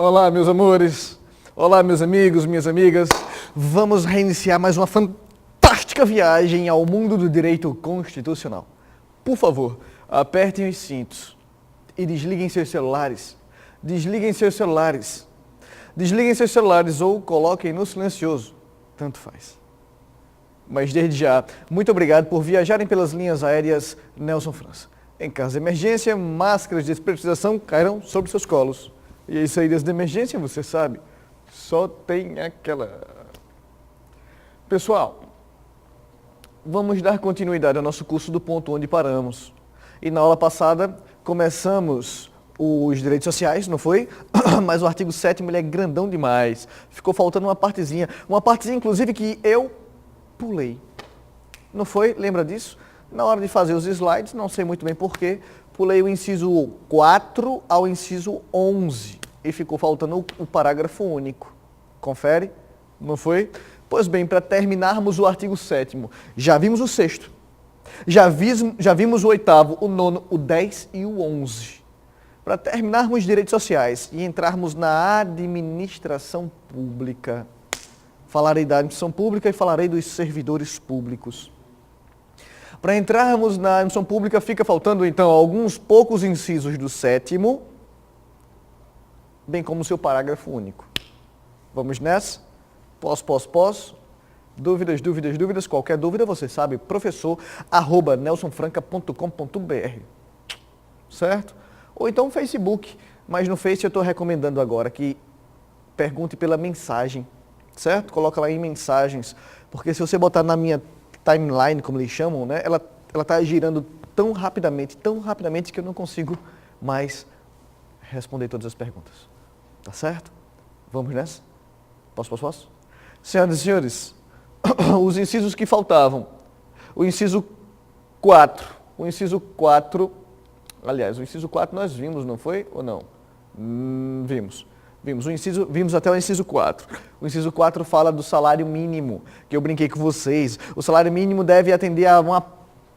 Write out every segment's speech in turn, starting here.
Olá, meus amores. Olá, meus amigos, minhas amigas. Vamos reiniciar mais uma fantástica viagem ao mundo do direito constitucional. Por favor, apertem os cintos e desliguem seus celulares. Desliguem seus celulares. Desliguem seus celulares ou coloquem no silencioso. Tanto faz. Mas desde já, muito obrigado por viajarem pelas linhas aéreas Nelson França. Em caso de emergência, máscaras de despressurização cairão sobre seus colos. E as saídas de emergência, você sabe, só tem aquela. Pessoal, vamos dar continuidade ao nosso curso do ponto onde paramos. E na aula passada, começamos os direitos sociais, não foi? Mas o artigo 7º ele é grandão demais. Ficou faltando uma partezinha inclusive que eu pulei. Não foi? Lembra disso? Na hora de fazer os slides, não sei muito bem porquê, pulei o inciso 4 ao inciso 11 e ficou faltando o parágrafo único. Confere? Não foi? Pois bem, para terminarmos o artigo 7º, já vimos o 6º, já vimos o 8º, o 9º, o 10 e o 11. Para terminarmos direitos sociais e entrarmos na administração pública, falarei da administração pública e falarei dos servidores públicos. Para entrarmos na administração pública, fica faltando, então, alguns poucos incisos do 7º, bem como o seu parágrafo único. Vamos nessa? Posso? Dúvidas? Qualquer dúvida, você sabe, professor@nelsonfranca.com.br. Certo? Ou então Facebook, mas no Face eu estou recomendando agora que pergunte pela mensagem, certo? Coloca lá em mensagens, porque se você botar na minha timeline, como eles chamam, né? Ela está girando tão rapidamente que eu não consigo mais responder todas as perguntas. Tá certo? Vamos nessa? Posso? Senhoras e senhores, os incisos que faltavam. O inciso 4. O inciso 4 nós vimos, não foi? Ou não? Vimos. Vimos até o inciso 4. O inciso 4 fala do salário mínimo, que eu brinquei com vocês. O salário mínimo deve atender a uma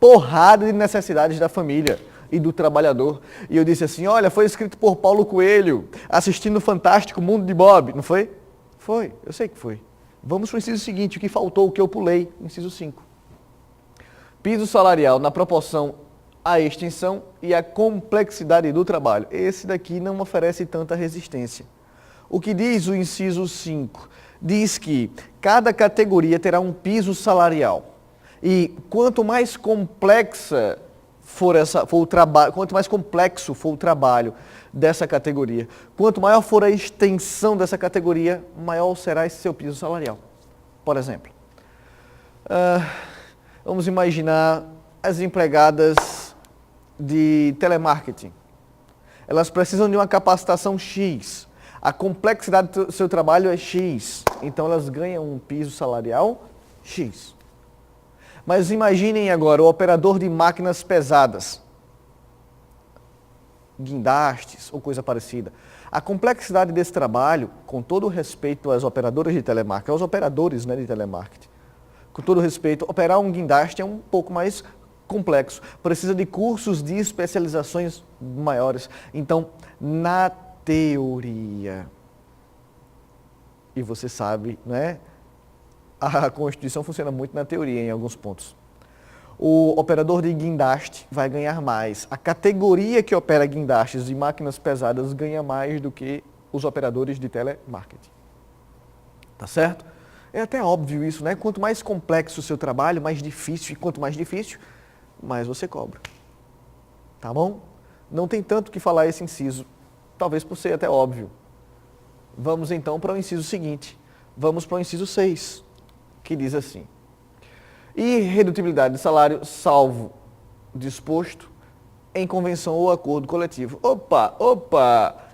porrada de necessidades da família e do trabalhador. E eu disse assim, olha, foi escrito por Paulo Coelho, assistindo o fantástico Mundo de Bob, não foi? Foi, eu sei que foi. Vamos para o inciso seguinte, o que faltou, o que eu pulei, o inciso 5. Piso salarial na proporção à extensão e à complexidade do trabalho. Esse daqui não oferece tanta resistência. O que diz o inciso 5? Diz que cada categoria terá um piso salarial. E quanto mais complexo for o trabalho dessa categoria, quanto maior for a extensão dessa categoria, maior será esse seu piso salarial. Por exemplo, vamos imaginar as empregadas de telemarketing. Elas precisam de uma capacitação X. A complexidade do seu trabalho é X, então elas ganham um piso salarial X. Mas imaginem agora o operador de máquinas pesadas, guindastes ou coisa parecida. A complexidade desse trabalho, com todo o respeito às operadoras de telemarketing, aos operadores, né, de telemarketing, com todo o respeito, operar um guindaste é um pouco mais complexo, precisa de cursos de especializações maiores. Então, na teoria, e você sabe, né? A Constituição funciona muito na teoria em alguns pontos. O operador de guindaste vai ganhar mais. A categoria que opera guindastes e máquinas pesadas ganha mais do que os operadores de telemarketing. Tá certo? É até óbvio isso, né? Quanto mais complexo o seu trabalho, mais difícil. E quanto mais difícil, mais você cobra. Tá bom? Não tem tanto que falar esse inciso. Talvez por ser até óbvio. Vamos então para o inciso seguinte. Vamos para o inciso 6, que diz assim. Irredutibilidade de salário, salvo disposto em convenção ou acordo coletivo. Opa!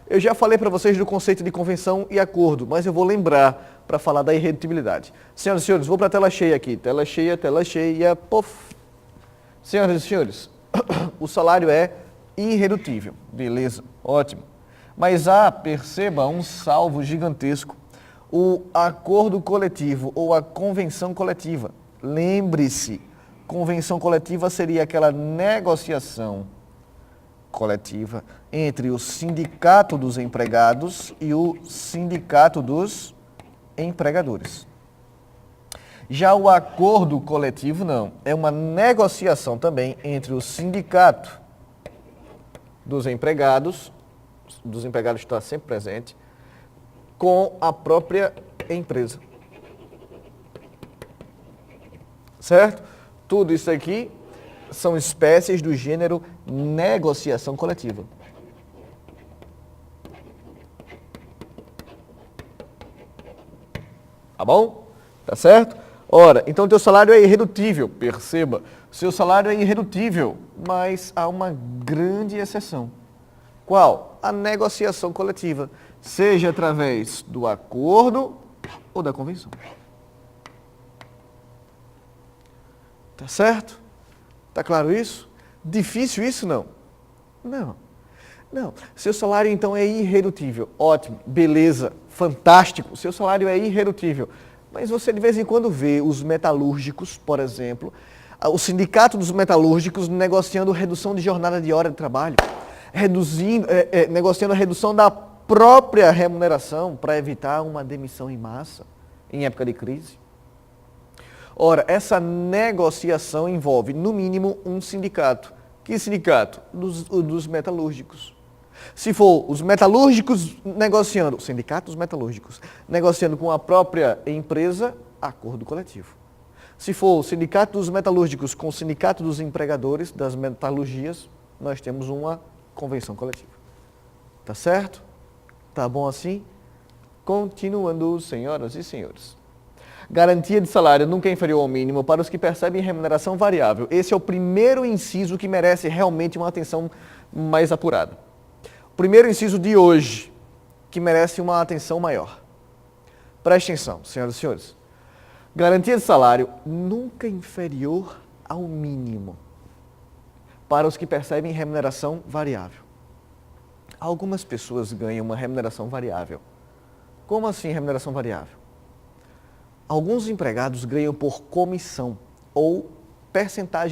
Eu já falei para vocês do conceito de convenção e acordo, mas eu vou lembrar para falar da irredutibilidade. Senhoras e senhores, vou para a tela cheia aqui. Tela cheia, pof. Senhoras e senhores, o salário é irredutível. Beleza, ótimo. Mas perceba, um salvo gigantesco. O acordo coletivo ou a convenção coletiva. Lembre-se, convenção coletiva seria aquela negociação coletiva entre o sindicato dos empregados e o sindicato dos empregadores. Já o acordo coletivo não, é uma negociação também entre o sindicato dos empregados está sempre presente, com a própria empresa. Certo? Tudo isso aqui são espécies do gênero negociação coletiva. Tá bom? Tá certo? Ora, então teu salário é irredutível, perceba. Seu salário é irredutível, mas há uma grande exceção. Qual? A negociação coletiva, seja através do acordo ou da convenção. Tá certo? Tá claro isso? Difícil isso? Não. Não. Seu salário então é irredutível. Ótimo, beleza, fantástico. Seu salário é irredutível. Mas você de vez em quando vê os metalúrgicos, por exemplo, o sindicato dos metalúrgicos negociando redução de jornada de hora de trabalho, negociando a redução da própria remuneração para evitar uma demissão em massa em época de crise. Ora, essa negociação envolve, no mínimo, um sindicato. Que sindicato? Dos metalúrgicos. Se for os metalúrgicos negociando, o sindicato dos metalúrgicos, negociando com a própria empresa, acordo coletivo. Se for o sindicato dos metalúrgicos com o sindicato dos empregadores das metalurgias, nós temos uma convenção coletiva. Tá certo? Tá bom assim? Continuando, senhoras e senhores. Garantia de salário nunca é inferior ao mínimo para os que percebem remuneração variável. Esse é o primeiro inciso que merece realmente uma atenção mais apurada. O primeiro inciso de hoje, que merece uma atenção maior. Preste atenção, senhoras e senhores. Garantia de salário nunca inferior ao mínimo para os que percebem remuneração variável. Algumas pessoas ganham uma remuneração variável. Como assim remuneração variável? Alguns empregados ganham por comissão ou percentagem